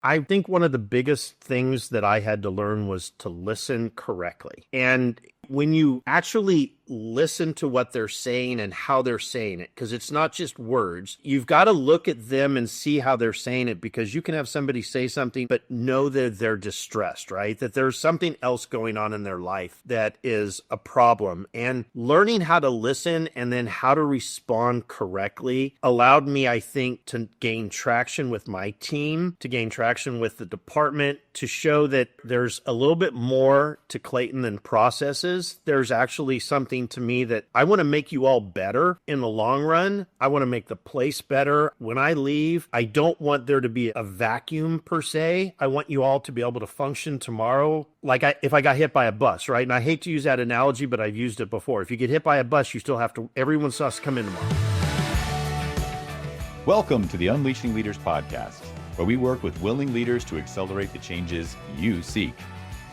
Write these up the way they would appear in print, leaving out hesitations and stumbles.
I think one of the biggest things that I had to learn was to listen correctly. And when you actually listen to what they're saying and how they're saying it, because it's not just words, you've got to look at them and see how they're saying it, because you can have somebody say something, but know that they're distressed, right? That there's something else going on in their life that is a problem. And learning how to listen and then how to respond correctly allowed me, I think, to gain traction with my team, to gain traction with the department, to show that there's a little bit more to Clayton than processes. There's actually something to me that I want to make you all better in the long run. I want to make the place better. When I leave, I don't want there to be a vacuum per se. I want you all to be able to function tomorrow like if I got hit by a bus, right? And I hate to use that analogy, but I've used it before. If you get hit by a bus, you still have to, everyone still has to come in tomorrow. Welcome to the Unleashing Leaders podcast, where we work with willing leaders to accelerate the changes you seek.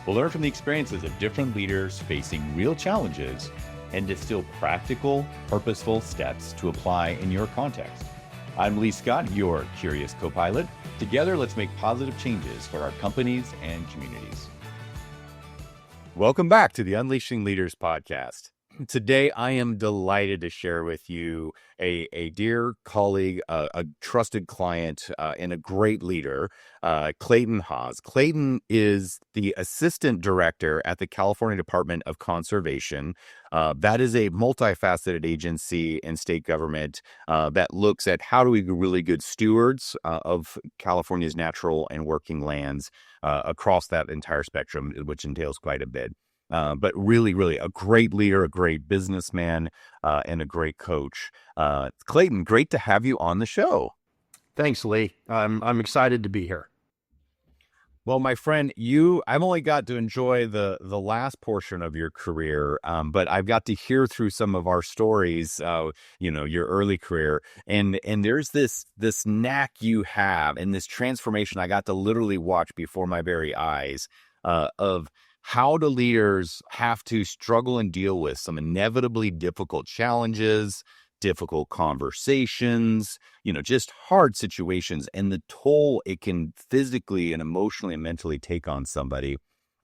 We'll learn from the experiences of different leaders facing real challenges and distill practical, purposeful steps to apply in your context. I'm Lee Scott, your curious co-pilot. Together, let's make positive changes for our companies and communities. Welcome back to the Unleashing Leaders podcast. Today, I am delighted to share with you a dear colleague, a trusted client, and a great leader, Clayton Haas. Clayton is the assistant director at the California Department of Conservation. That is a multifaceted agency in state government that looks at how do we be really good stewards of California's natural and working lands across that entire spectrum, which entails quite a bit. But really, really a great leader, a great businessman, and a great coach. Clayton, great to have you on the show. Thanks, Lee. I'm excited to be here. Well, my friend, I've only got to enjoy the last portion of your career, but I've got to hear through some of our stories, your early career, and there's this knack you have and this transformation I got to literally watch before my very eyes of how do leaders have to struggle and deal with some inevitably difficult challenges, difficult conversations, just hard situations, and the toll it can physically and emotionally and mentally take on somebody.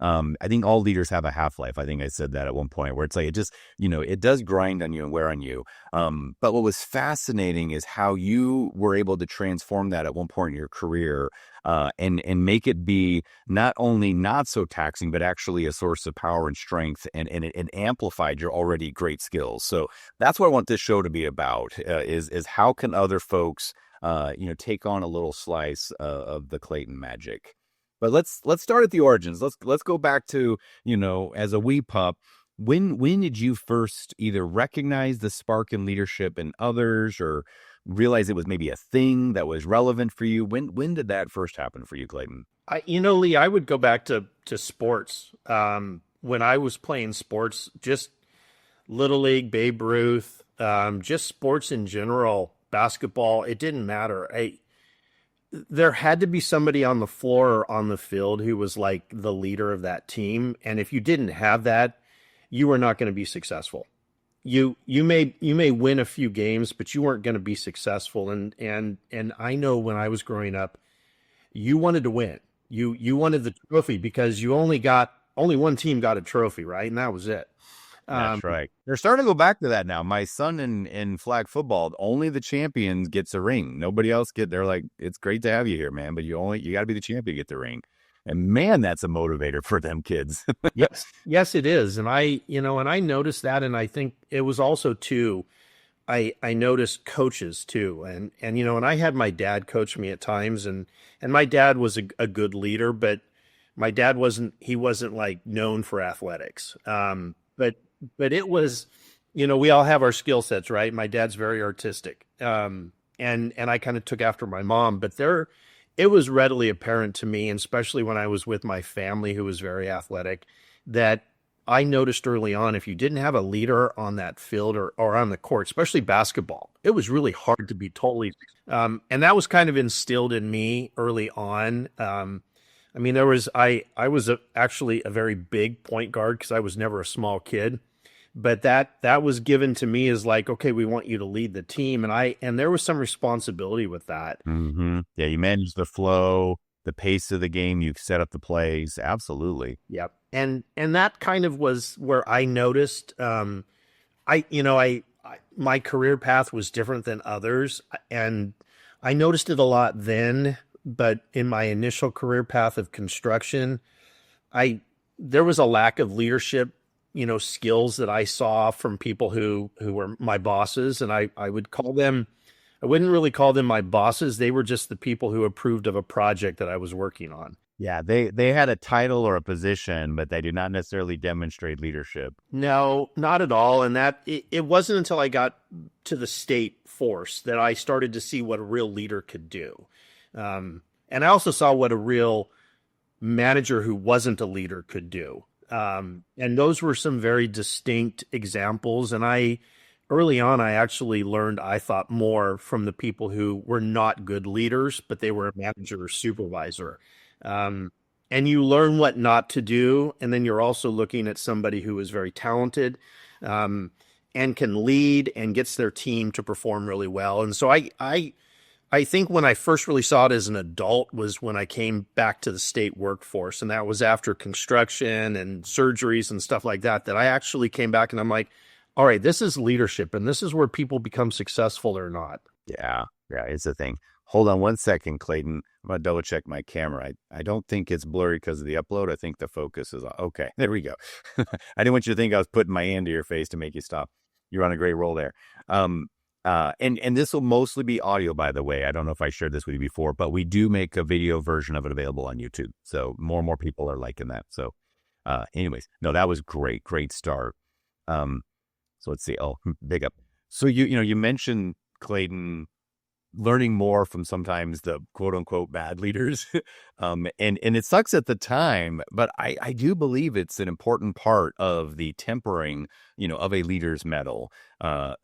I think all leaders have a half-life. I think I said that at one point where it's like, it just, it does grind on you and wear on you. But what was fascinating is how you were able to transform that at one point in your career and make it be not only not so taxing, but actually a source of power and strength, and it amplified your already great skills. So that's what I want this show to be about, is how can other folks, take on a little slice of the Clayton magic. But let's start at the origins. Let's go back to, as a wee pup, when did you first either recognize the spark in leadership in others or realize it was maybe a thing that was relevant for you? When did that first happen for you, Clayton? Lee, I would go back to sports. When I was playing sports, just Little League, Babe Ruth, just sports in general, basketball, it didn't matter. There had to be somebody on the floor or on the field who was like the leader of that team. And if you didn't have that, you were not going to be successful. You may win a few games, but you weren't going to be successful. And I know when I was growing up, you wanted to win. You wanted the trophy because only one team got a trophy, right? And that was it. That's right. They're starting to go back to that now. My son in flag football, only the champion gets a ring. Nobody else they're like, it's great to have you here, man, but you got to be the champion to get the ring. And man, that's a motivator for them kids. Yes, it is. And I noticed that. And I think it was also too, I noticed coaches too. And I had my dad coach me at times, and my dad was a good leader, but my dad wasn't like known for athletics. But it was, we all have our skill sets, right? My dad's very artistic. And I kind of took after my mom, but it was readily apparent to me, and especially when I was with my family who was very athletic, that I noticed early on, if you didn't have a leader on that field or on the court, especially basketball, it was really hard to be totally, and that was kind of instilled in me early on. I was actually a very big point guard because I was never a small kid. But that was given to me as like, okay, we want you to lead the team. And there was some responsibility with that. Mm-hmm. Yeah, you manage the flow. the pace of the game. You set up the plays. Absolutely. Yep. And that kind of was where I noticed I you know I my career path was different than others, and I noticed it a lot then, but in my initial career path of construction, I there was a lack of leadership, skills that I saw from people who were my bosses, and I would call them I wouldn't really call them my bosses. They were just the people who approved of a project that I was working on. Yeah, they had a title or a position, but they did not necessarily demonstrate leadership. No, not at all. And it wasn't until I got to the state force that I started to see what a real leader could do. And I also saw what a real manager who wasn't a leader could do. And those were some very distinct examples. And early on, I actually learned, I thought, more from the people who were not good leaders, but they were a manager or supervisor. Um, and you learn what not to do. And then you're also looking at somebody who is very talented, um, and can lead and gets their team to perform really well. And so I think when I first really saw it as an adult was when I came back to the state workforce. And that was after construction and surgeries and stuff like that, that I actually came back and I'm like, all right, this is leadership and this is where people become successful or not. Yeah, yeah, it's a thing. Hold on one second, Clayton. I'm going to double check my camera. I don't think it's blurry because of the upload. I think the focus is on. Okay, there we go. I didn't want you to think I was putting my hand to your face to make you stop. You're on a great roll there. And this will mostly be audio, by the way. I don't know if I shared this with you before, but we do make a video version of it available on YouTube. So more and more people are liking that. So anyways, no, that was great. Great start. So let's see. Oh, big up. So you mentioned, Clayton, learning more from sometimes the quote unquote bad leaders. And it sucks at the time, but I do believe it's an important part of the tempering, of a leader's mettle.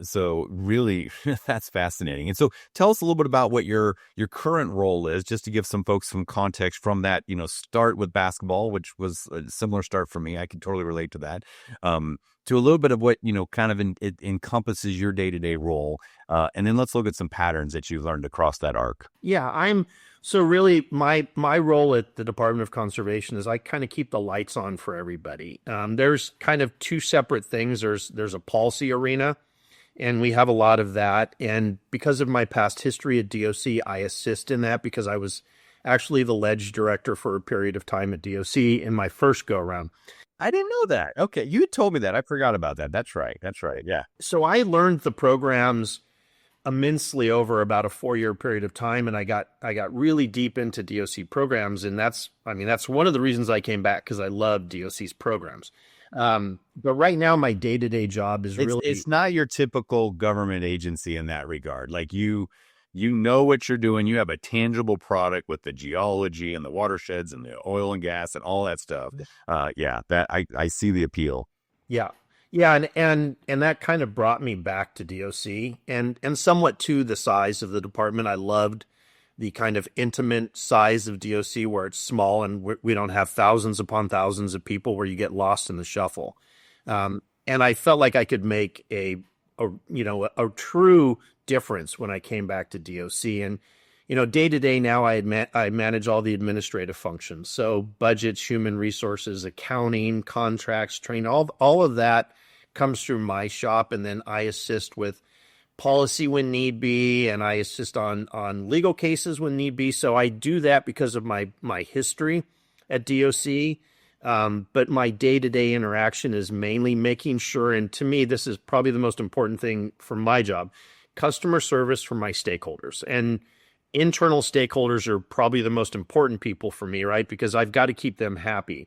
So really that's fascinating. And so tell us a little bit about what your current role is, just to give some folks some context from that, start with basketball, which was a similar start for me. I can totally relate to that. To a little bit of what, kind of it encompasses your day-to-day role. And then let's look at some patterns that you've learned across that arc. Yeah, so really my role at the Department of Conservation is I kind of keep the lights on for everybody. There's kind of two separate things. There's a policy arena, and we have a lot of that. And because of my past history at DOC, I assist in that because I was actually the ledge director for a period of time at DOC in my first go around. I didn't know that. Okay, you told me that. I forgot about that. That's right. Yeah. So I learned the programs immensely over about a 4-year period of time, and I got really deep into DOC programs, and that's one of the reasons I came back, because I love DOC's programs. But right now, my day-to-day job is it's not your typical government agency in that regard. Like you know what you're doing. You have a tangible product with the geology and the watersheds and the oil and gas and all that stuff. Yeah, that I see the appeal. Yeah. Yeah, and that kind of brought me back to DOC and somewhat to the size of the department. I loved the kind of intimate size of DOC where it's small and we don't have thousands upon thousands of people where you get lost in the shuffle. And I felt like I could make a true difference when I came back to DOC. And day to day now, I manage all the administrative functions, so budgets, human resources, accounting, contracts, training, all of that comes through my shop, and then I assist with policy when need be, and I assist on legal cases when need be. So I do that because of my history at DOC. But my day-to-day interaction is mainly making sure, and to me, this is probably the most important thing for my job, customer service for my stakeholders. And internal stakeholders are probably the most important people for me, right? Because I've got to keep them happy.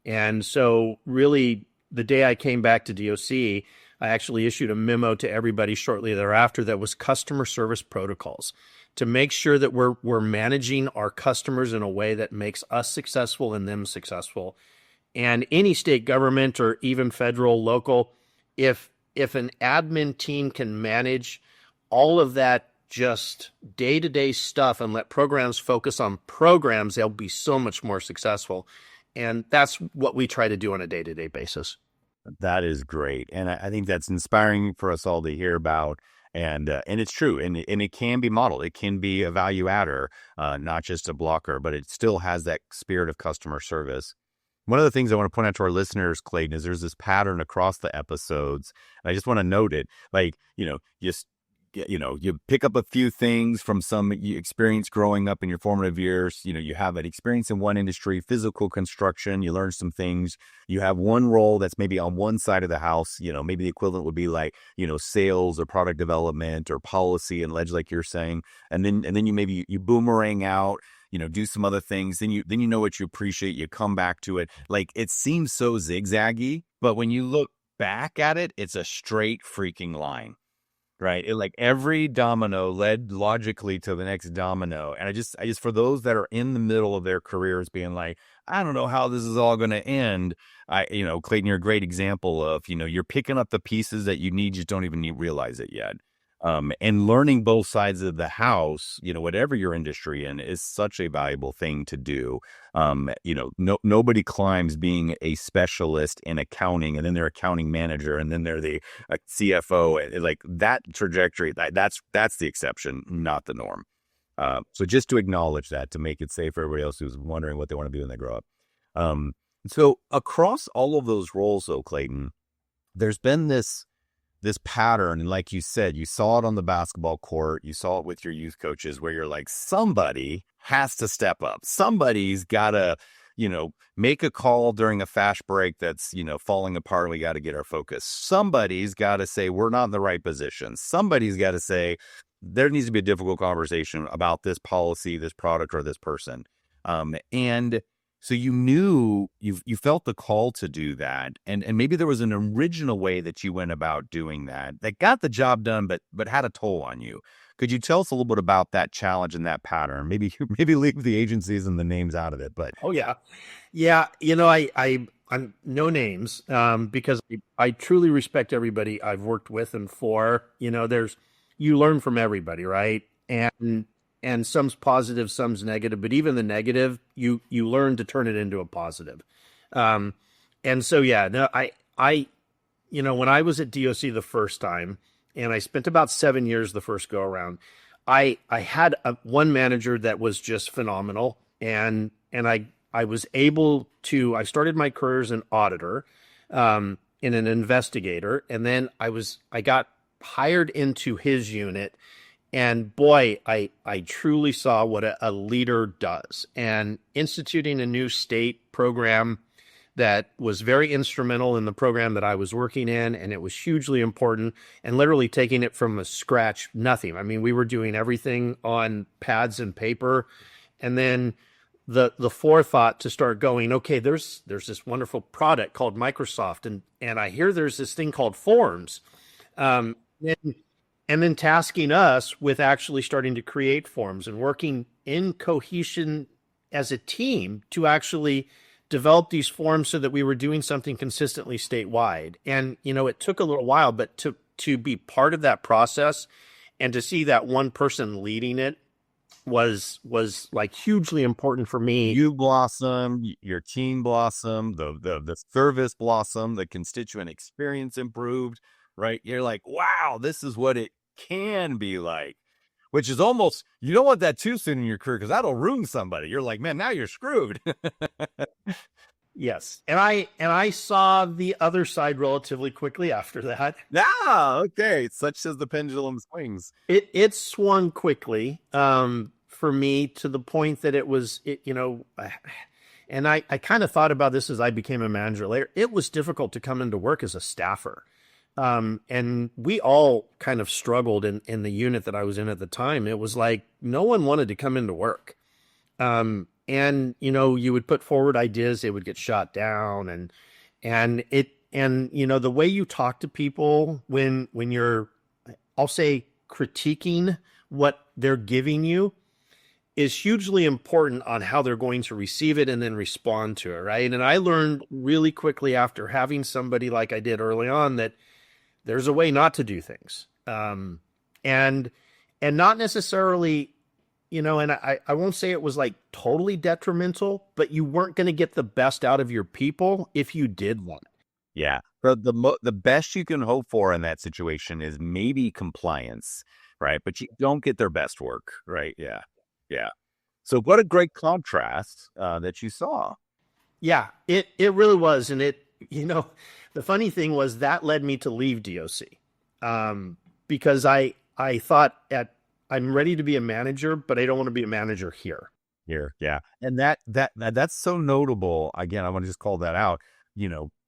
And so really, the day I came back to DOC, I actually issued a memo to everybody shortly thereafter that was customer service protocols to make sure that we're managing our customers in a way that makes us successful and them successful. And any state government or even federal, local, if an admin team can manage all of that just day-to-day stuff and let programs focus on programs, they'll be so much more successful. And that's what we try to do on a day-to-day basis. That is great. And I think that's inspiring for us all to hear about. And it's true, and it can be modeled. It can be a value adder, not just a blocker, but it still has that spirit of customer service. One of the things I want to point out to our listeners, Clayton, is there's this pattern across the episodes. And I just want to note it. Like, you pick up a few things from some experience growing up in your formative years. You have an experience in one industry, physical construction. You learn some things. You have one role that's maybe on one side of the house. Maybe the equivalent would be like, sales or product development or policy and like you're saying. And then you boomerang out, do some other things. Then you know what you appreciate. You come back to it. Like, it seems so zigzaggy, but when you look back at it, it's a straight freaking line. Right. Like every domino led logically to the next domino. And I just, for those that are in the middle of their careers being like, I don't know how this is all going to end. Clayton, you're a great example of, you're picking up the pieces that you need, just don't even realize it yet. And learning both sides of the house, whatever your industry in, is such a valuable thing to do. Nobody climbs being a specialist in accounting and then they're accounting manager and then they're the CFO. Like that trajectory, that's the exception, not the norm. So just to acknowledge that, to make it safe for everybody else who's wondering what they want to do when they grow up. So across all of those roles, though, Clayton, there's been this pattern. And like you said, you saw it on the basketball court, you saw it with your youth coaches, where you're like, somebody has to step up. Somebody's got to, make a call during a fast break that's, falling apart. We got to get our focus. Somebody's got to say, we're not in the right position. Somebody's got to say, there needs to be a difficult conversation about this policy, this product, or this person. And so you knew, you felt the call to do that. And maybe there was an original way that you went about doing that got the job done, but had a toll on you. Could you tell us a little bit about that challenge and that pattern? Maybe leave the agencies and the names out of it, but. Oh yeah. Yeah. I'm no names, because I truly respect everybody I've worked with and for. You learn from everybody, right? And some's positive, some's negative, but even the negative, you learn to turn it into a positive. And so, yeah, no, when I was at DOC the first time, and I spent about 7 years the first go around, I had one manager that was just phenomenal. And I was able to, I started my career as an auditor, in an investigator. And then I got hired into his unit. And boy, I truly saw what a leader does. And instituting a new state program that was very instrumental in the program that I was working in, and it was hugely important, and literally taking it from a scratch, nothing. I mean, we were doing everything on pads and paper. And then the forethought to start going, okay, there's this wonderful product called Microsoft, and I hear there's this thing called forms. And then tasking us with actually starting to create forms and working in cohesion as a team to actually develop these forms so that we were doing something consistently statewide. And, it took a little while, but to be part of that process and to see that one person leading it was like hugely important for me. You blossom, your team blossom, the service blossom, the constituent experience improved. Right? You're like, wow, this is what it can be like, which is almost, you don't want that too soon in your career because that'll ruin somebody. You're like, man, now you're screwed. Yes. And I saw the other side relatively quickly after that. Okay. Such as the pendulum swings. It swung quickly, for me, to the point that and I kind of thought about this as I became a manager later. It was difficult to come into work as a staffer. And we all kind of struggled in the unit that I was in at the time. It was like, no one wanted to come into work. And, you would put forward ideas, they would get shot down, and the way you talk to people when you're, I'll say, critiquing what they're giving you is hugely important on how they're going to receive it and then respond to it. Right. And I learned really quickly after having somebody like I did early on that there's a way not to do things. And not necessarily, and I won't say it was like totally detrimental, but you weren't going to get the best out of your people if you did one. Yeah. The best you can hope for in that situation is maybe compliance, right? But you don't get their best work, right? Yeah. Yeah. So what a great contrast that you saw. Yeah, it really was, and you know, the funny thing was that led me to leave DOC, because I thought I'm ready to be a manager, but I don't want to be a manager here. Here, yeah. And that's so notable. Again, I want to just call that out.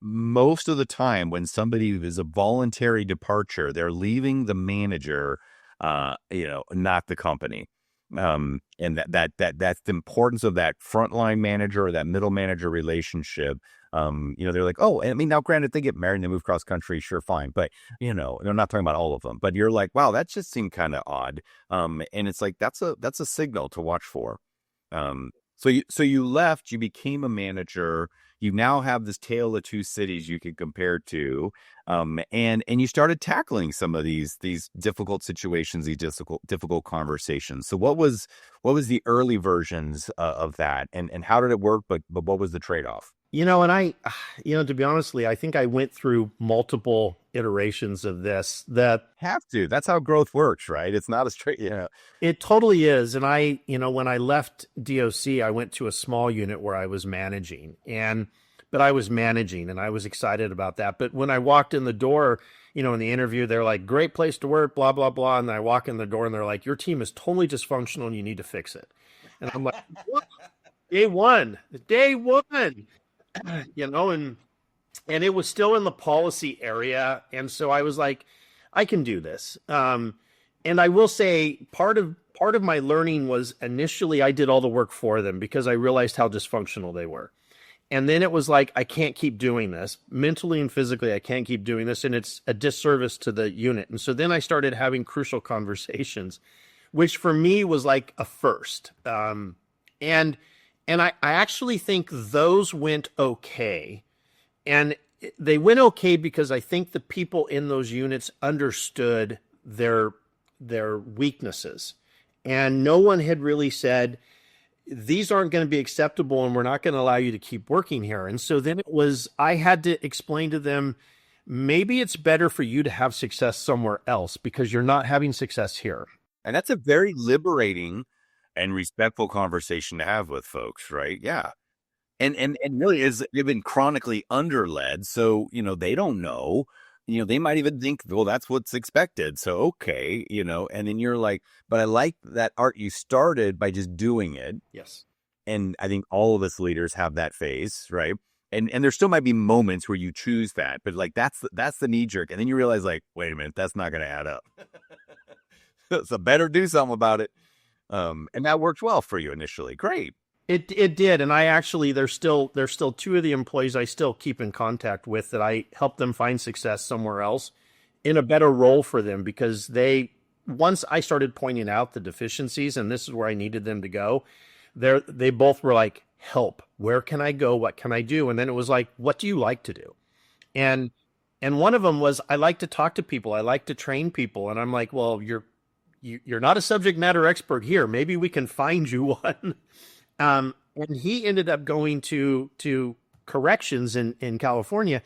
Most of the time when somebody is a voluntary departure, they're leaving the manager, not the company. And that's the importance of that frontline manager or that middle manager relationship. They're like, oh, I mean, now granted, they get married and they move cross country, sure, fine. But, they're not talking about all of them. But you're like, wow, that just seemed kind of odd. And it's like, that's a signal to watch for. So you left, you became a manager. You now have this tale of two cities you can compare to, and you started tackling some of these difficult situations, these difficult conversations. So what was the early versions of that, and how did it work? But what was the trade off? To be honestly, I think I went through multiple iterations of this. That's how growth works, right? It's not a straight, It totally is. And when I left DOC, I went to a small unit where I was managing, but I was managing and I was excited about that. But when I walked in the door, in the interview, they're like, great place to work, blah, blah, blah. And I walk in the door and they're like, your team is totally dysfunctional and you need to fix it. And I'm like, what? Day one, and it was still in the policy area. And so I was like, I can do this. And I will say part of my learning was initially I did all the work for them because I realized how dysfunctional they were. And then it was like, I can't keep doing this mentally and physically. I can't keep doing this. And it's a disservice to the unit. And so then I started having crucial conversations, which for me was like a first. And I actually think those went okay. And they went okay because I think the people in those units understood their weaknesses. And no one had really said, these aren't going to be acceptable and we're not going to allow you to keep working here. And so then I had to explain to them, maybe it's better for you to have success somewhere else because you're not having success here. And that's a very liberating and respectful conversation to have with folks, right? Yeah. And really they've been chronically underled. So, they don't know, they might even think, well, that's what's expected. So, okay, and then you're like, but I like that Art, you started by just doing it. Yes. And I think all of us leaders have that phase, right? And there still might be moments where you choose that, but like, that's the knee jerk. And then you realize like, wait a minute, that's not going to add up. So better do something about it. And that worked well for you initially. Great. It did. And I actually, there's still two of the employees I still keep in contact with that I help them find success somewhere else in a better role for them because once I started pointing out the deficiencies and this is where I needed them to go, they both were like, help, where can I go? What can I do? And then it was like, what do you like to do? And one of them was, I like to talk to people. I like to train people. And I'm like, well, you're not a subject matter expert here. Maybe we can find you one. And he ended up going to corrections in California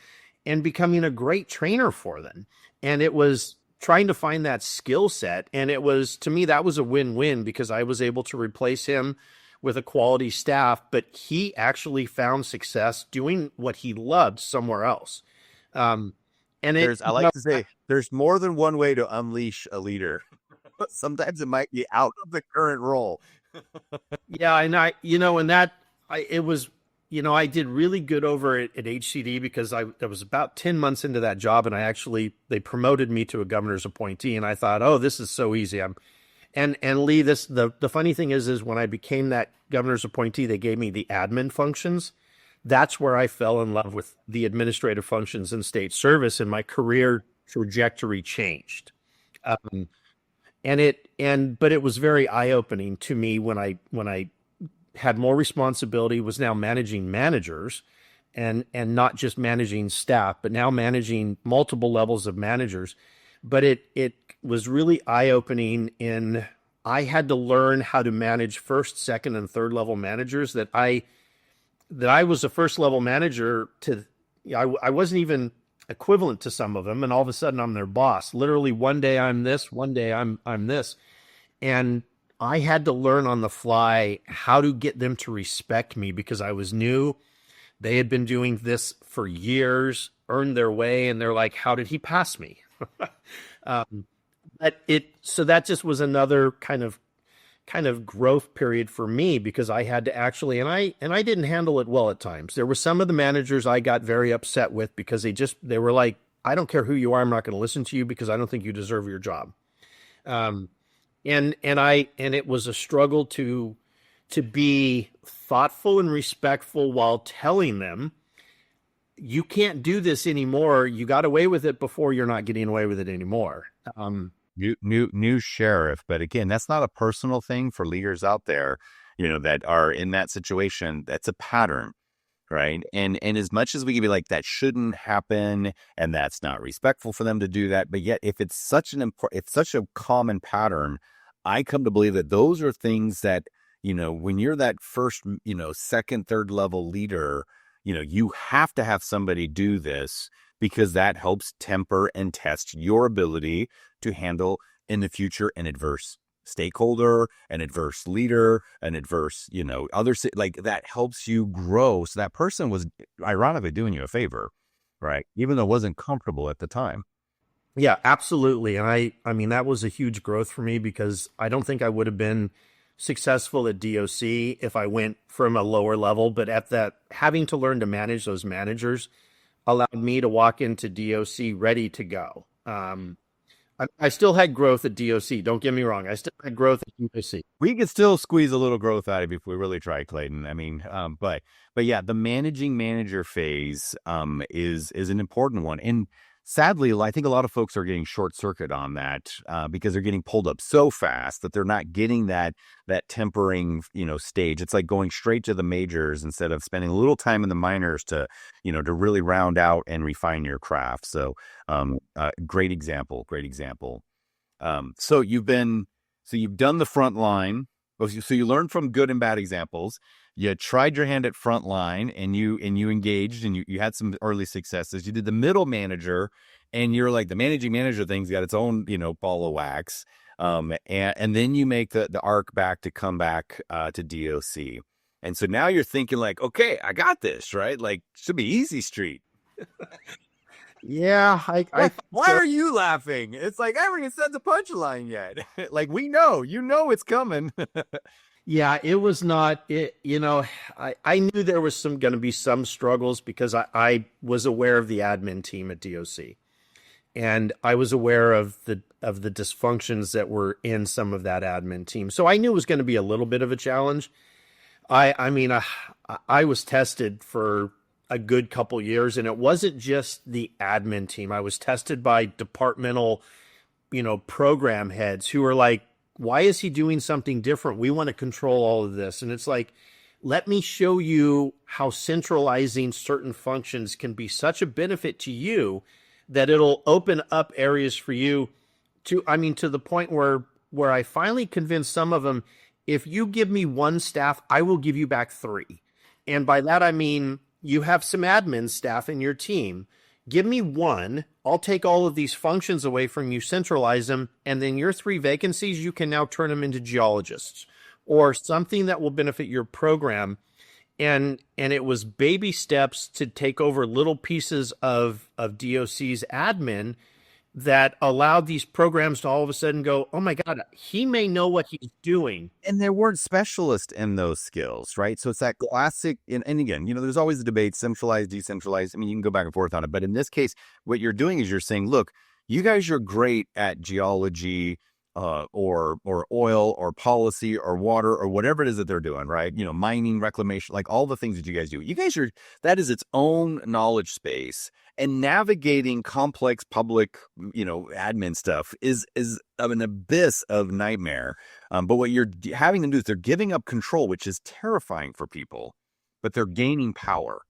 and becoming a great trainer for them. And it was trying to find that skill set. And it was, to me, that was a win-win because I was able to replace him with a quality staff, but he actually found success doing what he loved somewhere else. I like to say, there's more than one way to unleash a leader. Sometimes it might be out of the current role. Yeah, and I did really good over at HCD because I was about 10 months into that job and they promoted me to a governor's appointee and I thought, oh, this is so easy. And Lee, the funny thing is when I became that governor's appointee, they gave me the admin functions. That's where I fell in love with the administrative functions in state service and my career trajectory changed. But it was very eye-opening to me when I had more responsibility, was now managing managers and not just managing staff, but now managing multiple levels of managers. But it was really eye-opening I had to learn how to manage first, second, and third level managers that I was a first level manager to I wasn't even equivalent to some of them, and all of a sudden I'm their boss. Literally, one day I'm this, one day I'm this, and I had to learn on the fly how to get them to respect me because I was new. They had been doing this for years, earned their way, and they're like, "How did he pass me?" um, but it so that just was another kind of growth period for me because I had to actually and I didn't handle it well at times. There were some of the managers I got very upset with because they were like, I don't care who you are, I'm not going to listen to you because I don't think you deserve your job. Um, and it was a struggle to be thoughtful and respectful while telling them you can't do this anymore. You got away with it before, you're not getting away with it anymore. Um, New sheriff. But again, that's not a personal thing for leaders out there, that are in that situation. That's a pattern, right? And as much as we can be like, that shouldn't happen, and that's not respectful for them to do that, but yet if it's such it's such a common pattern, I come to believe that those are things that, when you're that first, second, third level leader, you have to have somebody do this because that helps temper and test your ability to handle in the future an adverse stakeholder, an adverse leader, an adverse, like that helps you grow. So that person was ironically doing you a favor, right? Even though it wasn't comfortable at the time. Yeah, absolutely. And I mean, that was a huge growth for me because I don't think I would have been successful at DOC if I went from a lower level. But at that, having to learn to manage those managers allowed me to walk into DOC ready to go. I still had growth at DOC. Don't get me wrong. I still had growth at DOC. We could still squeeze a little growth out of you if we really try, Clayton. I mean, but yeah, the managing manager phase is an important one. And sadly, I think a lot of folks are getting short circuit on that because they're getting pulled up so fast that they're not getting that tempering, stage. It's like going straight to the majors instead of spending a little time in the minors to really round out and refine your craft. So, great example, great example. So you've done the front line. So you learned from good and bad examples. You tried your hand at front line and you engaged and you had some early successes. You did the middle manager and you're like, the managing manager thing's got its own, ball of wax. And then you make the arc back to come back to DOC. And so now you're thinking like, okay, I got this, right? Like, should be easy street. Yeah, Why are you laughing? It's like I haven't even said the punchline yet. Like we know, it's coming. yeah, it was not it. I knew there was going to be some struggles because I was aware of the admin team at DOC, and I was aware of the dysfunctions that were in some of that admin team. So I knew it was going to be a little bit of a challenge. I mean, I was tested for a good couple years, and it wasn't just the admin team. I was tested by departmental, program heads who were like, why is he doing something different? We want to control all of this. And it's like, let me show you how centralizing certain functions can be such a benefit to you that it'll open up areas for you to the point where I finally convinced some of them, if you give me one staff, I will give you back three. And by that, I mean, you have some admin staff in your team. Give me one. I'll take all of these functions away from you, centralize them, and then your three vacancies, you can now turn them into geologists or something that will benefit your program. And it was baby steps to take over little pieces of DOC's admin that allowed these programs to all of a sudden go, oh my God, he may know what he's doing. And there weren't specialists in those skills, right? So it's that classic, and again, there's always a debate, centralized, decentralized. I mean, you can go back and forth on it. But in this case, what you're doing is you're saying, look, you guys are great at geology, or oil or policy or water or whatever it is that they're doing, right? Mining, reclamation, like all the things that you guys do. That is its own knowledge space. And navigating complex public, admin stuff is an abyss of nightmare. But what you're having them do is they're giving up control, which is terrifying for people, but they're gaining power.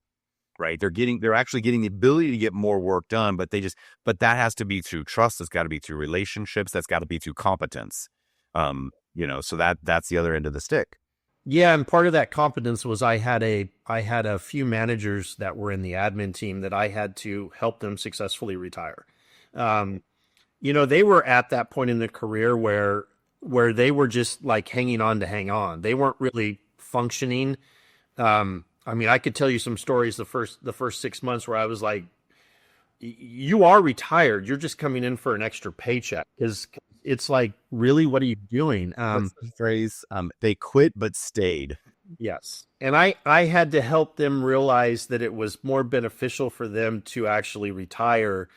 Right. They're actually getting the ability to get more work done, but that has to be through trust. It's got to be through relationships. That's got to be through competence. So that's the other end of the stick. Yeah, and part of that competence was I had a few managers that were in the admin team that I had to help them successfully retire. Um, they were at that point in their career where they were just like hanging on to hang on. They weren't really functioning. I mean, I could tell you some stories the first 6 months where I was like, "You are retired. You're just coming in for an extra paycheck." Because it's like, really, what are you doing? What's the phrase? They quit but stayed. Yes. And I had to help them realize that it was more beneficial for them to actually retire.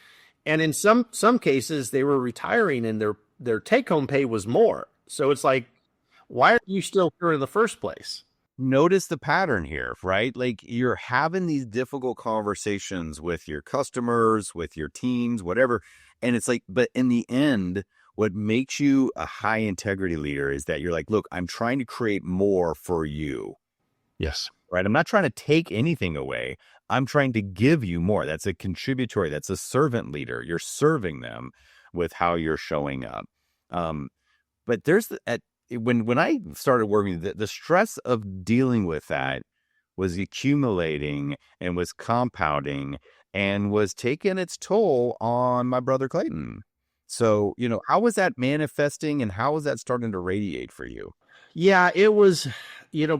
And in some cases they were retiring and their take home pay was more. So it's like, why are you still here in the first place? Notice the pattern here, right? Like you're having these difficult conversations with your customers, with your teams, whatever. And it's like, but in the end, what makes you a high integrity leader is that you're like, look, I'm trying to create more for you, Yes. right? I'm not trying to take anything away. I'm trying to give you more. That's a contributory, that's a servant leader. You're serving them with how you're showing up. Um, but there's when I started working, the stress of dealing with that was accumulating and was compounding and was taking its toll on my brother Clayton. So, how was that manifesting and how was that starting to radiate for you? Yeah, it was,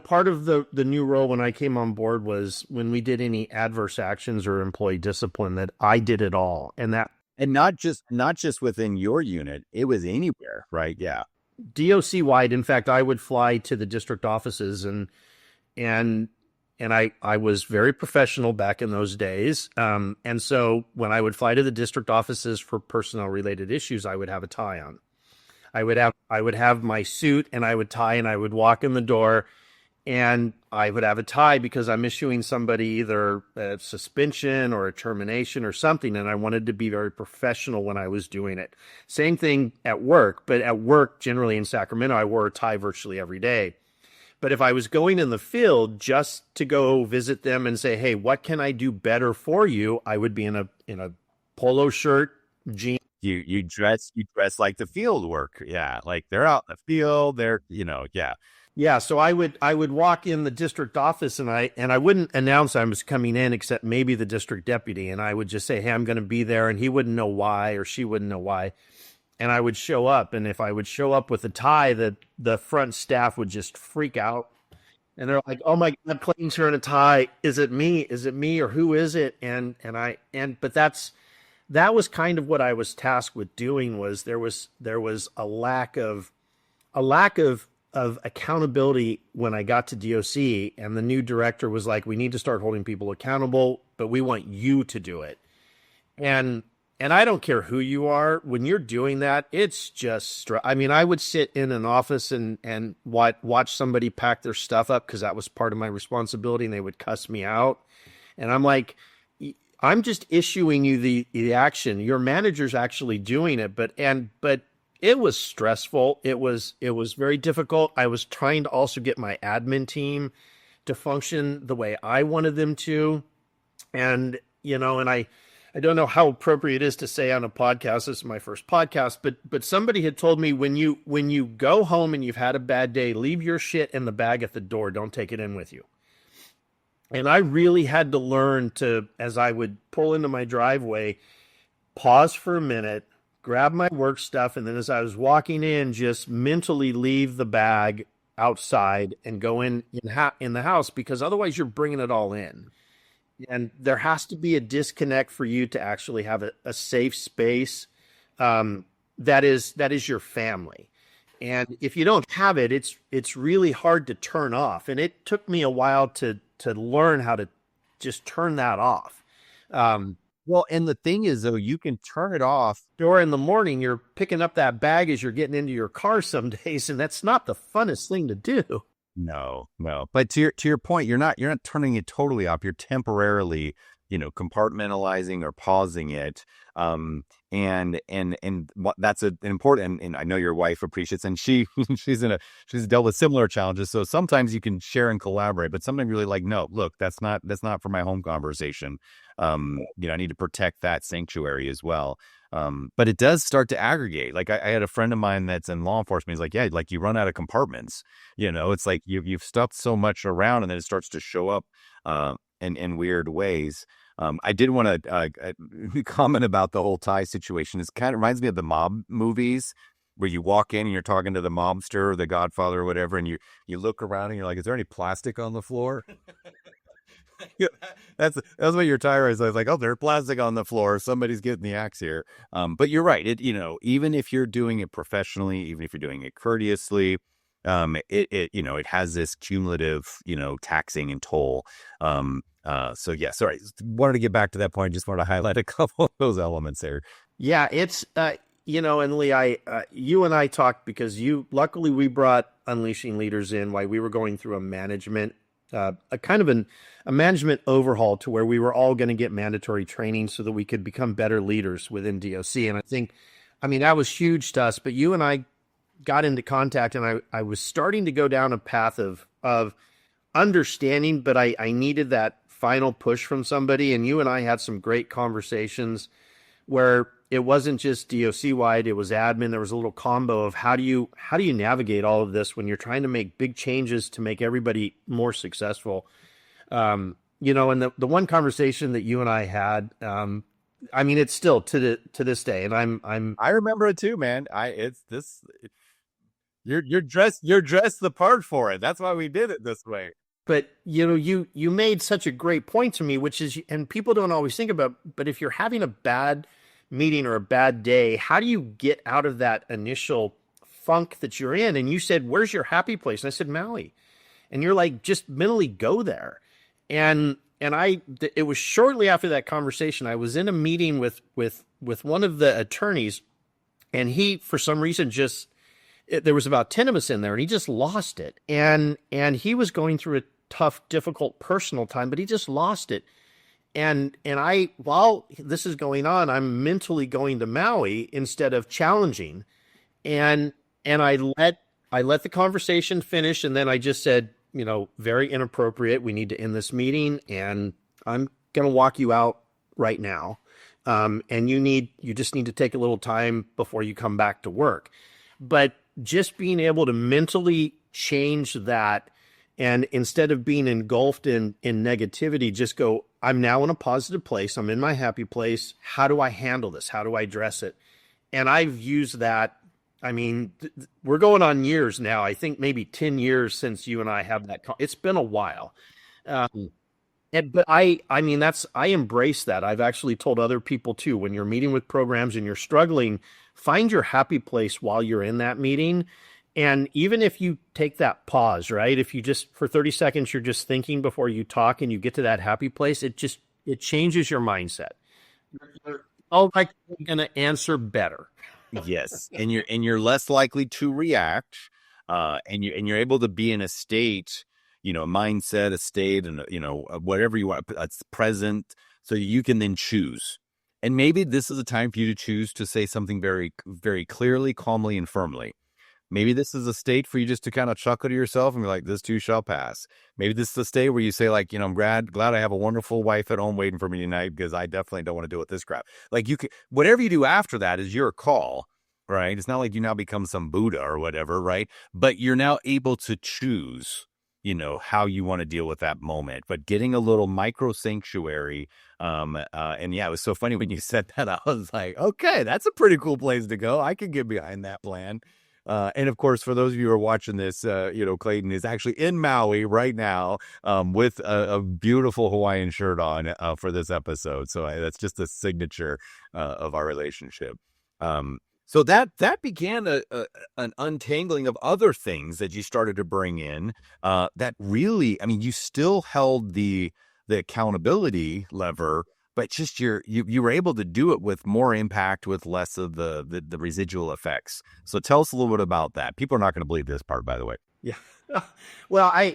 part of the new role when I came on board was when we did any adverse actions or employee discipline that I did it all. And that And not just within your unit, it was anywhere, right? Yeah. DOC wide, in fact, I would fly to the district offices and I was very professional back in those days. And so when I would fly to the district offices for personnel related issues, I would have a tie on. I would have my suit and I would tie and I would walk in the door and I would have a tie because I'm issuing somebody either a suspension or a termination or something. And I wanted to be very professional when I was doing it. Same thing at work, but at work, generally in Sacramento, I wore a tie virtually every day. But if I was going in the field just to go visit them and say, "Hey, what can I do better for you?" I would be in a polo shirt, jeans. You dress like the field work. Yeah. Like they're out in the field. Yeah. Yeah, so I would walk in the district office and I wouldn't announce I was coming in except maybe the district deputy, and I would just say, "Hey, I'm going to be there," and he wouldn't know why or she wouldn't know why. And I would show up, and if I would show up with a tie, the front staff would just freak out. And they're like, "Oh my God, Clayton's wearing a tie. Is it me? Is it me or who is it?" But that was kind of what I was tasked with doing. Was there was a lack of accountability when I got to DOC, and the new director was like, "We need to start holding people accountable, but we want you to do it." And and I don't care who you are, when you're doing that, it's just I mean, I would sit in an office and watch somebody pack their stuff up because that was part of my responsibility, and they would cuss me out. And I'm like, I'm just issuing you the action. Your manager's actually doing it, but it was stressful. It was very difficult. I was trying to also get my admin team to function the way I wanted them to. And I don't know how appropriate it is to say on a podcast. This is my first podcast, but somebody had told me, when you go home and you've had a bad day, leave your shit in the bag at the door. Don't take it in with you. And I really had to learn to, as I would pull into my driveway, pause for a minute, grab my work stuff, and then as I was walking in, just mentally leave the bag outside and go in the house, because otherwise you're bringing it all in. And there has to be a disconnect for you to actually have a safe space, that is your family. And if you don't have it, it's really hard to turn off. And it took me a while to learn how to just turn that off. Well, and the thing is, though, you can turn it off. Or in the morning, you're picking up that bag as you're getting into your car some days, and that's not the funnest thing to do. No. But to your point, you're not turning it totally off. You're temporarily, compartmentalizing or pausing it. That's an important, and I know your wife appreciates, and she's dealt with similar challenges. So sometimes you can share and collaborate, but sometimes you're really like, no, look, that's not for my home conversation. I need to protect that sanctuary as well. But it does start to aggregate. Like I had a friend of mine that's in law enforcement. He's like, yeah, like you run out of compartments. It's like you've stuffed so much around, and then it starts to show up in weird ways. I did want to comment about the whole tie situation. It kind of reminds me of the mob movies where you walk in and you're talking to the mobster or the Godfather or whatever, and you look around and you're like, is there any plastic on the floor? Yeah, that's what your tire is. I was like, oh, there's plastic on the floor. Somebody's getting the axe here. But you're right. Even if you're doing it professionally, even if you're doing it courteously, it has this cumulative, taxing and toll. So yeah, sorry. Wanted to get back to that point. Just wanted to highlight a couple of those elements there. Yeah, it's and Lee, you and I talked because luckily we brought Unleashing Leaders in while we were going through a management a management overhaul to where we were all going to get mandatory training so that we could become better leaders within DOC. And I mean, that was huge to us, but you and I got into contact, and I was starting to go down a path of understanding, but I needed that final push from somebody. And you and I had some great conversations where it wasn't just DOC wide, it was admin. There was a little combo of how do you navigate all of this when you're trying to make big changes to make everybody more successful. And the one conversation that you and I had, I mean, it's still to this day, and I remember it too, man. You're dressed the part for it. That's why we did it this way. But you made such a great point to me, which is, and people don't always think about, but if you're having a bad meeting or a bad day, how do you get out of that initial funk that you're in? And you said, where's your happy place? And I said, Maui. And you're like, just mentally go there. And it was shortly after that conversation, I was in a meeting with one of the attorneys, and he, for some reason, there was about 10 of us in there, and he just lost it. And he was going through a tough, difficult personal time, but he just lost it. And while this is going on, I'm mentally going to Maui instead of challenging. And I let the conversation finish. And then I just said, very inappropriate. We need to end this meeting, and I'm going to walk you out right now. And you just need to take a little time before you come back to work. But just being able to mentally change that, and instead of being engulfed in negativity, just go, I'm now in a positive place. I'm in my happy place. How do I handle this? How do I address it? And I've used that. I mean, we're going on years now. I think maybe 10 years since you and I have that. It's been a while. But I embrace that. I've actually told other people too, when you're meeting with programs and you're struggling, find your happy place while you're in that meeting. And even if you take that pause, right? If you just, for 30 seconds, you're just thinking before you talk and you get to that happy place, it changes your mindset. You're going to answer better. Yes. And you're less likely to react. And you're able to be in a state, a mindset, a state, and, whatever you want, it's present, so you can then choose. And maybe this is a time for you to choose to say something very, very clearly, calmly, and firmly. Maybe this is a state for you just to kind of chuckle to yourself and be like, this too shall pass. Maybe this is a state where you say, like, I'm glad I have a wonderful wife at home waiting for me tonight, because I definitely don't want to deal with this crap. Like, you can, whatever you do after that is your call, right? It's not like you now become some Buddha or whatever, right? But you're now able to choose, how you want to deal with that moment. But getting a little micro sanctuary. And yeah, it was so funny when you said that. I was like, okay, that's a pretty cool place to go. I can get behind that plan. And of course, for those of you who are watching this, Clayton is actually in Maui right now, with a beautiful Hawaiian shirt on, for this episode. So that's just a signature, of our relationship. So that began an untangling of other things that you started to bring in, that really, I mean, you still held the accountability lever, but just you were able to do it with more impact, with less of the residual effects. So tell us a little bit about that. People are not going to believe this part, by the way. Yeah. Well,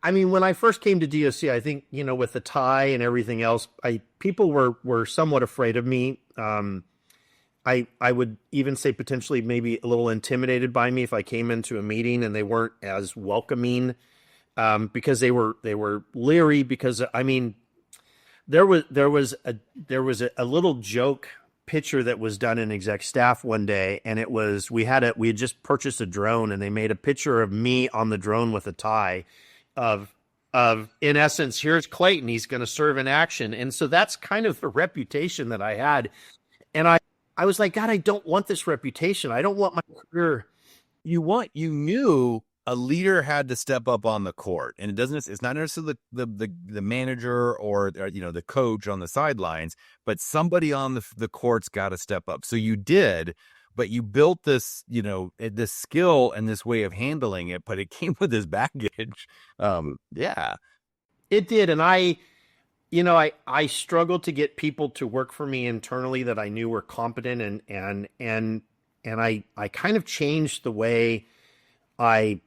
I mean, when I first came to DOC, I think, with the tie and everything else, people were somewhat afraid of me. I would even say potentially maybe a little intimidated by me if I came into a meeting and they weren't as welcoming, because they were leery because, I mean, there was a little joke picture that was done in exec staff one day, and it was we had just purchased a drone, and they made a picture of me on the drone with a tie of in essence, here's Clayton, he's going to serve in action. And so that's kind of the reputation that I had. And I was like, God, I don't want this reputation. I don't want my career. You knew a leader had to step up on the court, and it's not necessarily the manager or the coach on the sidelines, but somebody on the court's got to step up. So you did, but you built this, this skill and this way of handling it, but it came with this baggage. Yeah. It did. And I struggled to get people to work for me internally that I knew were competent, and I kind of changed the way I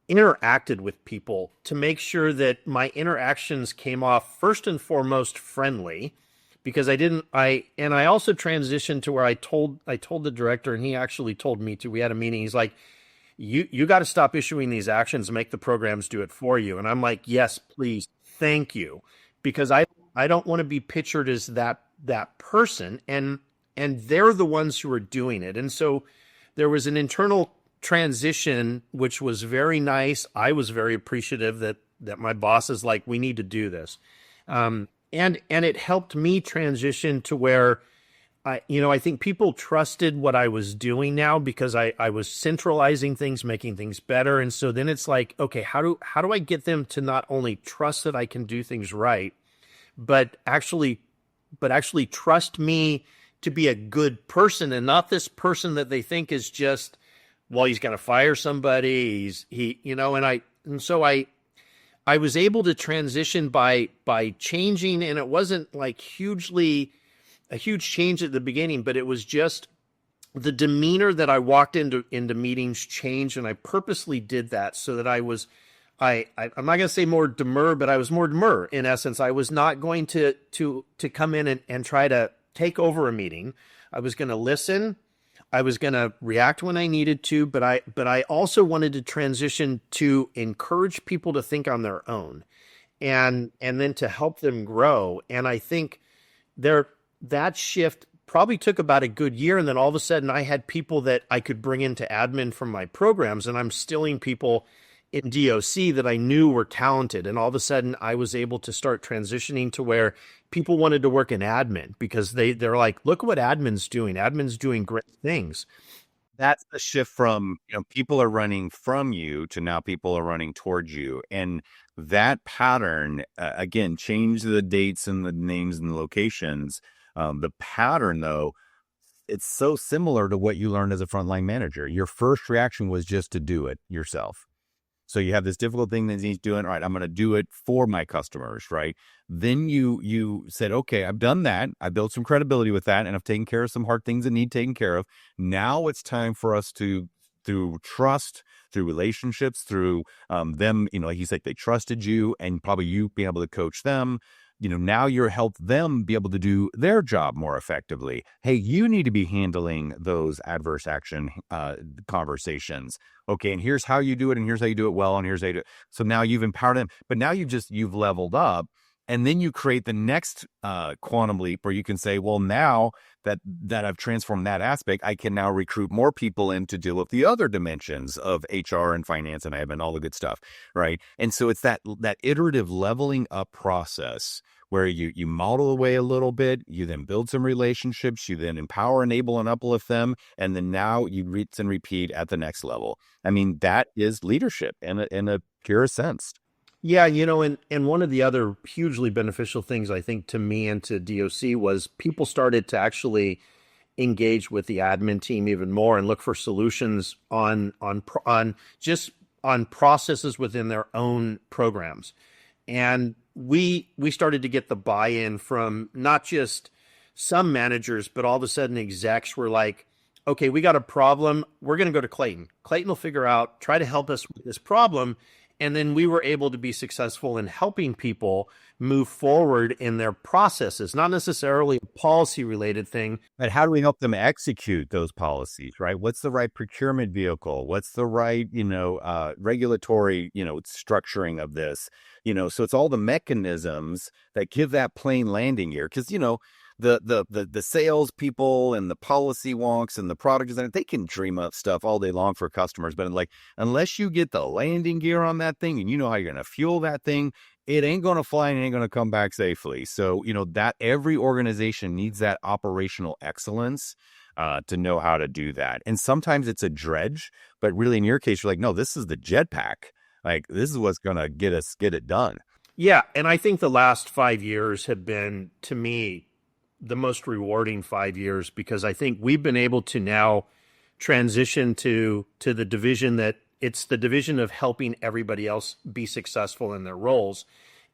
interacted with people to make sure that my interactions came off first and foremost friendly, because I also transitioned to where I told the director, and he actually told me to. We had a meeting. He's like, you got to stop issuing these actions and make the programs do it for you. And I'm like, yes, please, thank you, because I don't want to be pictured as that person, and they're the ones who are doing it. And so there was an internal transition, which was very nice. I was very appreciative that my boss is like, we need to do this. And it helped me transition to where I think people trusted what I was doing now, because I was centralizing things, making things better. And so then it's like, okay, how do I get them to not only trust that I can do things right, but actually trust me to be a good person, and not this person that they think is just, well, he's going to fire somebody. And so I was able to transition by changing, and it wasn't like a huge change at the beginning, but it was just the demeanor that I walked into meetings changed, and I purposely did that so that I'm not going to say more demure, but I was more demure in essence. I was not going to come in and try to take over a meeting. I was going to listen. I was going to react when I needed to, but I also wanted to transition to encourage people to think on their own, and then to help them grow. And I think that shift probably took about a good year, and then all of a sudden I had people that I could bring into admin from my programs, and I'm stilling people in DOC that I knew were talented. And all of a sudden I was able to start transitioning to where people wanted to work in admin, because they're like, look what admin's doing. Admin's doing great things. That's the shift from, people are running from you to now people are running towards you. And that pattern, again, change the dates and the names and the locations. The pattern, though, it's so similar to what you learned as a frontline manager. Your first reaction was just to do it yourself. So you have this difficult thing that he's doing. All right, I'm going to do it for my customers, right? Then you said, okay, I've done that. I built some credibility with that, and I've taken care of some hard things that need taken care of. Now it's time for us to, through trust, through relationships, through them, like you said, they trusted you, and probably you being able to coach them. Now you're help them be able to do their job more effectively. Hey, you need to be handling those adverse action conversations. Okay, and here's how you do it, and here's how you do it well, and here's how you do it. So now you've empowered them, but now you've leveled up, and then you create the next quantum leap where you can say, well, now that I've transformed that aspect, I can now recruit more people in to deal with the other dimensions of HR and finance and admin, all the good stuff, right? And so it's that iterative leveling up process where you model away a little bit, you then build some relationships, you then empower, enable, and uplift them, and then now you rinse and repeat at the next level. I mean, that is leadership in a pure sense. Yeah, and one of the other hugely beneficial things, I think, to me and to DOC was people started to actually engage with the admin team even more and look for solutions on processes within their own programs. And we started to get the buy-in from not just some managers, but all of a sudden execs were like, okay, we got a problem. We're going to go to Clayton. Clayton will try to help us with this problem. And then we were able to be successful in helping people move forward in their processes, not necessarily a policy related thing. But how do we help them execute those policies, right? What's the right procurement vehicle? What's the right, regulatory, structuring of this? So it's all the mechanisms that give that plane landing gear. Because, the sales people and the policy wonks and the product designers, they can dream up stuff all day long for customers. But like, unless you get the landing gear on that thing and you know how you're going to fuel that thing, it ain't going to fly and it ain't going to come back safely. So, that every organization needs that operational excellence to know how to do that. And sometimes it's a dredge, but really in your case, you're like, no, this is the jetpack. Like, this is what's going to get it done. Yeah. And I think the last 5 years have been, to me, the most rewarding 5 years, because I think we've been able to now transition to the division that it's the division of helping everybody else be successful in their roles.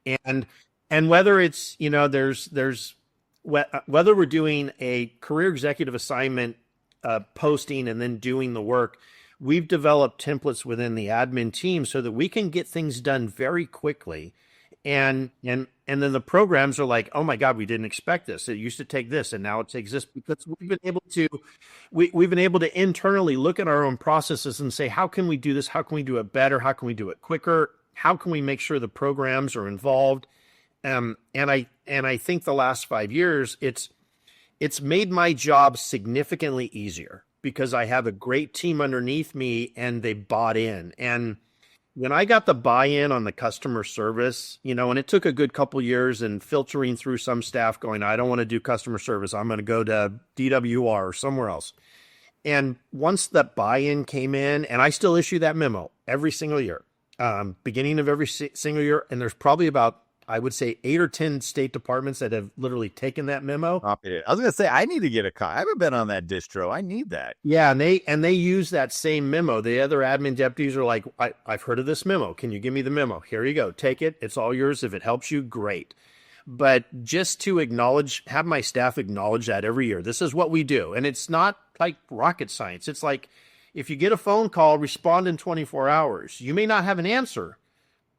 And whether it's, there's whether we're doing a career executive assignment posting and then doing the work, we've developed templates within the admin team so that we can get things done very quickly. And then the programs are like, oh my God, we didn't expect this. It used to take this, and now it takes this, because we've been able to internally look at our own processes and say, how can we do this? How can we do it better? How can we do it quicker? How can we make sure the programs are involved? And I think the last 5 years, it's made my job significantly easier because I have a great team underneath me and they bought in. And when I got the buy-in on the customer service, and it took a good couple years and filtering through some staff going, I don't want to do customer service. I'm going to go to DWR or somewhere else. And once that buy-in came in, and I still issue that memo every single year, beginning of every single year. And there's probably about, I would say, 8 or 10 state departments that have literally taken that memo. I was going to say, I need to get a copy. I haven't been on that distro. I need that. Yeah, and they use that same memo. The other admin deputies are like, I've heard of this memo. Can you give me the memo? Here you go. Take it. It's all yours. If it helps you, great. But just to have my staff acknowledge that every year. This is what we do. And it's not like rocket science. It's like, if you get a phone call, respond in 24 hours. You may not have an answer,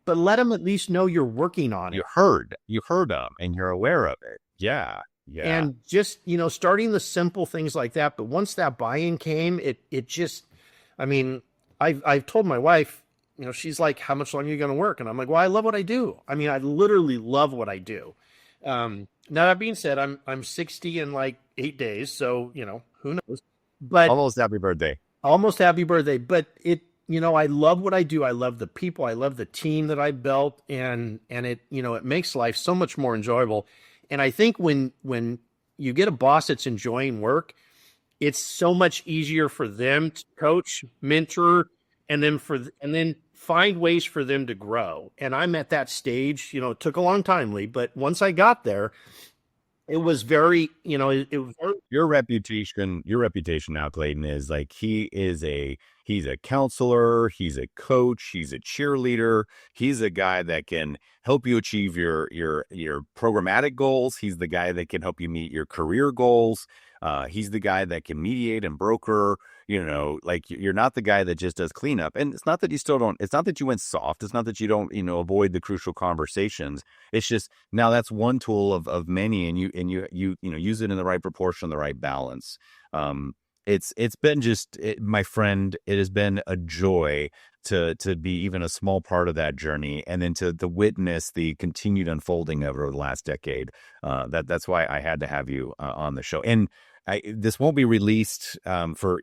but let them at least know you're working on it. You heard them and you're aware of it. Yeah. And just, starting the simple things like that. But once that buy-in came, it just, I've told my wife, she's like, how much longer are you going to work? And I'm like, well, I love what I do. I literally love what I do. Now that being said, I'm 60 in like 8 days. So, who knows, but almost happy birthday. But I love what I do. I love the people. I love the team that I built, and it, it makes life so much more enjoyable. And I think when you get a boss that's enjoying work, it's so much easier for them to coach, mentor, and then find ways for them to grow. And I'm at that stage. It took a long time, Lee, but once I got there, it was very, it was very... Your reputation now, Clayton, is like, he's a counselor, he's a coach, he's a cheerleader. He's a guy that can help you achieve your programmatic goals. He's the guy that can help you meet your career goals. He's the guy that can mediate and broker. Like, you're not the guy that just does cleanup. And it's not that it's not that you went soft. It's not that you don't, avoid the crucial conversations. It's just, now that's one tool of many, and you use it in the right proportion, the right balance. It's been my friend, it has been a joy to be even a small part of that journey, and then to witness the continued unfolding over the last decade. That's why I had to have you on the show. And this won't be released for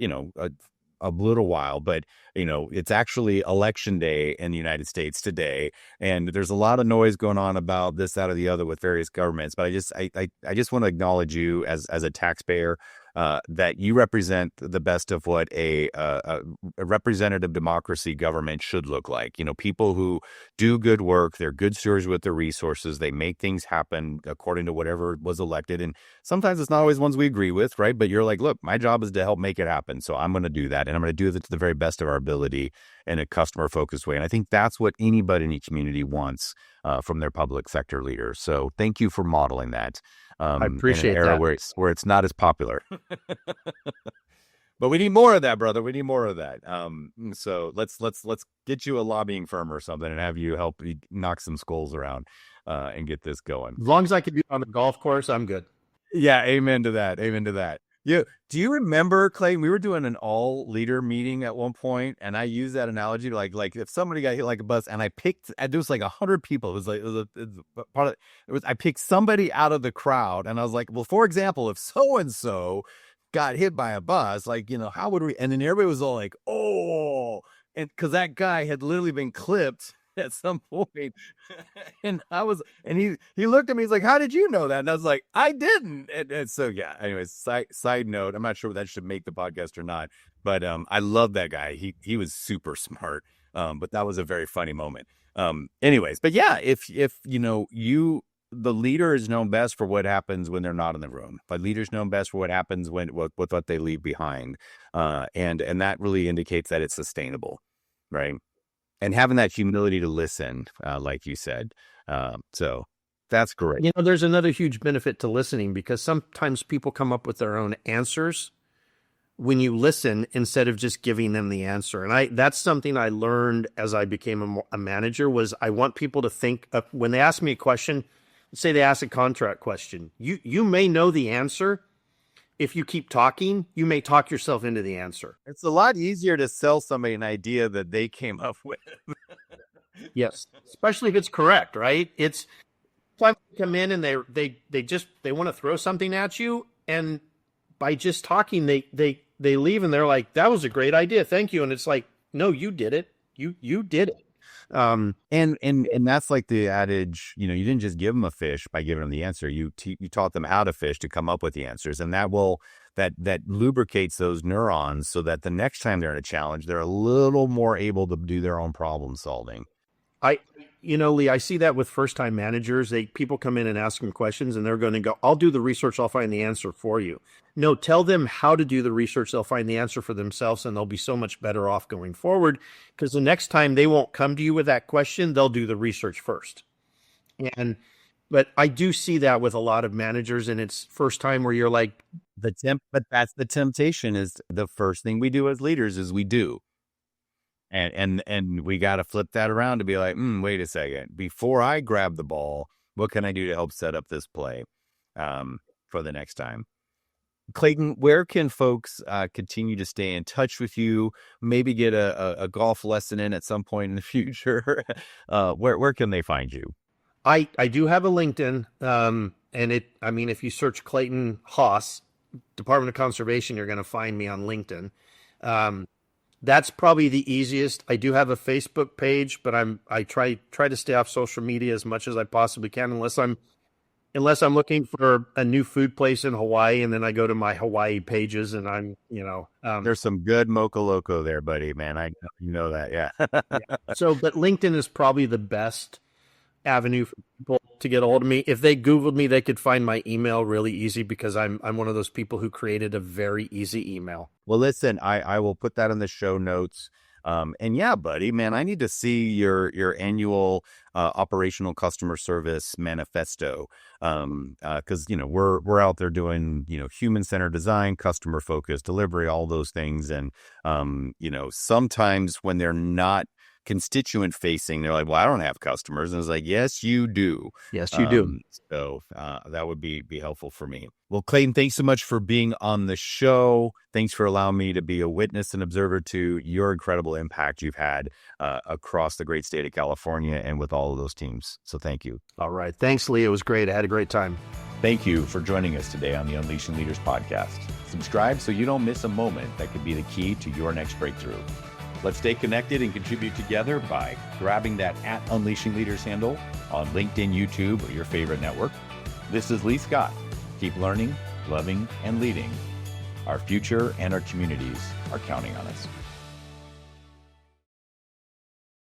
a little while, but it's actually election day in the United States today, and there's a lot of noise going on about this, that, or the other with various governments. But I just want to acknowledge you as a taxpayer, that you represent the best of what a representative democracy government should look like. People who do good work, they're good stewards with their resources, they make things happen according to whatever was elected. And sometimes it's not always ones we agree with, right? But you're like, look, my job is to help make it happen. So I'm going to do that. And I'm going to do it to the very best of our ability in a customer-focused way. And I think that's what anybody in each community wants from their public sector leaders. So thank you for modeling that. I appreciate in an era that. where it's not as popular. But we need more of that, brother. We need more of that. So let's get you a lobbying firm or something and have you help knock some skulls around and get this going. As long as I can do it on the golf course, I'm good. Yeah, amen to that. Amen to that. Yeah. Do you remember, Clayton? We were doing an all leader meeting at one point, and I used that analogy to like if somebody got hit like a bus, and there was like 100 people. It was part of it was I picked somebody out of the crowd, and I was like, well, for example, if so and so got hit by a bus, like, how would we? And then everybody was all like, oh, and because that guy had literally been clipped at some point. And he looked at me, he's like, how did you know that? And I was like, I didn't. And so, yeah, anyways, side note, I'm not sure if that should make the podcast or not, but I love that guy. He was super smart. But that was a very funny moment. Anyways, but yeah, if the leader is known best for what happens when they're not in the room, but leaders known best for what happens with what they leave behind. And that really indicates that it's sustainable, right? And having that humility to listen, like you said. So that's great. There's another huge benefit to listening, because sometimes people come up with their own answers when you listen instead of just giving them the answer. And that's something I learned as I became a manager, was I want people to think of, when they ask me a question, let's say they ask a contract question, you may know the answer. If you keep talking, you may talk yourself into the answer. It's a lot easier to sell somebody an idea that they came up with. Yes, especially if it's correct, right? It's sometimes they come in and they want to throw something at you, and by just talking, they leave and they're like, "That was a great idea, thank you." And it's like, "No, you did it. You did it." And that's like the adage, you didn't just give them a fish by giving them the answer. You taught them how to fish to come up with the answers. And that lubricates those neurons so that the next time they're in a challenge, they're a little more able to do their own problem solving. Lee, I see that with first-time managers. People come in and ask them questions, and they're going to go, "I'll do the research. I'll find the answer for you." No, tell them how to do the research. They'll find the answer for themselves, and they'll be so much better off going forward, because the next time they won't come to you with that question. They'll do the research first. But I do see that with a lot of managers, and it's first time where you're like, but that's the temptation. Is the first thing we do as leaders is we do. And we got to flip that around to be like, wait a second, before I grab the ball, what can I do to help set up this play for the next time? Clayton, where can folks continue to stay in touch with you? Maybe get a golf lesson in at some point in the future. Where can they find you? I do have a LinkedIn, and if you search Clayton Haas, Department of Conservation, you're going to find me on LinkedIn. That's probably the easiest. I do have a Facebook page, but I try to stay off social media as much as I possibly can, unless I'm looking for a new food place in Hawaii, and then I go to my Hawaii pages, and there's some good Mocha Loco there, buddy, man. I know that, yeah. Yeah. But LinkedIn is probably the best avenue for people to get a hold of me. If they Googled me, they could find my email really easy, because I'm one of those people who created a very easy email. Well, listen, I will put that in the show notes. And yeah, buddy, man, I need to see your annual operational customer service manifesto. Because we're out there doing human-centered design, customer-focused delivery, all those things, and sometimes when they're not constituent facing, they're like, well, I don't have customers. And it's like, yes, you do. Yes, you do. So that would be helpful for me. Well, Clayton, thanks so much for being on the show. Thanks for allowing me to be a witness and observer to your incredible impact you've had across the great state of California and with all of those teams. So thank you. All right. Thanks, Lee. It was great. I had a great time. Thank you for joining us today on the Unleashing Leaders podcast. Subscribe so you don't miss a moment that could be the key to your next breakthrough. Let's stay connected and contribute together by grabbing that @UnleashingLeaders handle on LinkedIn, YouTube, or your favorite network. This is Lee Scott. Keep learning, loving, and leading. Our future and our communities are counting on us.